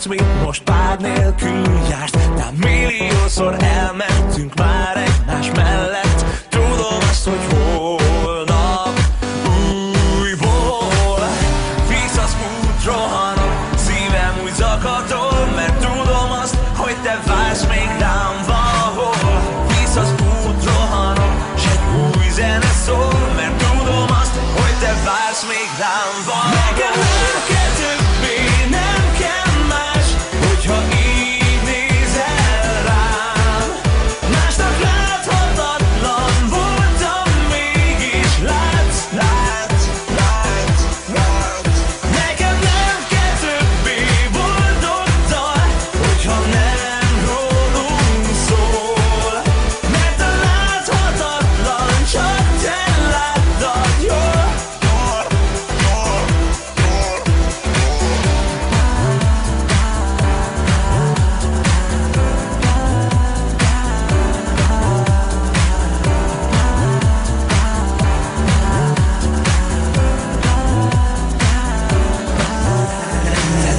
mint most pár nélkül jársz. De milliószor elmentünk már egymás mellett. Tudom azt, hogy holnap újból visz az út, rohanok, szívem úgy zakatol, mert tudom azt, hogy te vársz még rám valahol. Visz az út, rohanok, s egy új zene szól, mert tudom azt, hogy te vársz még rám valahol. Nekem nem kell többé, nem kell más, hogyha így nézel rám. Másnak láthatatlan voltam, mégis látsz, látsz, látsz, látsz. Nekem nem kell többé boldog dal, hogyha nem rólunk szól. Mert a láthatatlan csak te láttad jól.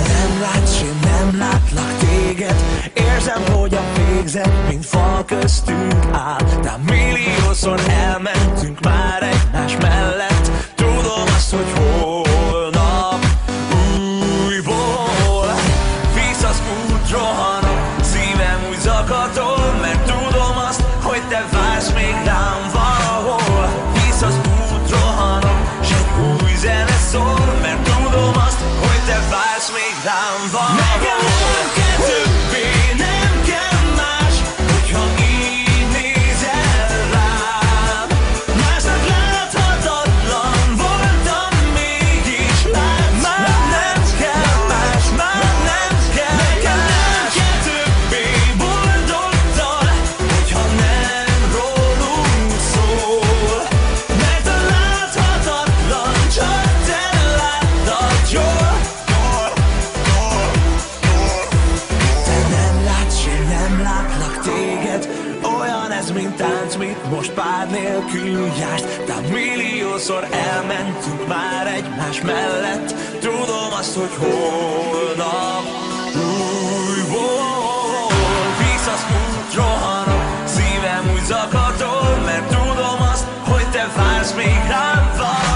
Nem látsz, én nem látlak téged. Érzem, hogy a végzet, mint fal köztünk áll. De milliószor elmentünk már egymás mellett. Tudom azt, hogy holnap újból visz az út, rohanok, szívem úgy zakatol, mert tudom azt, hogy te vársz még rám valahol. Visz az út, rohanok, s egy új zene szól, mert tudom azt, hogy te vársz még rám valahol. Nekem nem kell többé, nem kell más, hogyha így nézel rám. Másnak láthatatlan voltam, mégis látsz. Már nem kell más, már nem kell. Nekem nem kell többé boldog dal, hogyha nem rólunk szól. Mert a láthatatlan csak te láttad jól. Te nem látsz, én nem látlak téged. Olyan ez, mint tánc, mint most pár nélkül jársz. De milliószor elmentünk már egymás mellett. Tudom azt, hogy holnap újból visz az út, rohanok, szívem úgy zakatol, mert tudom azt, hogy te vársz még rám valahol.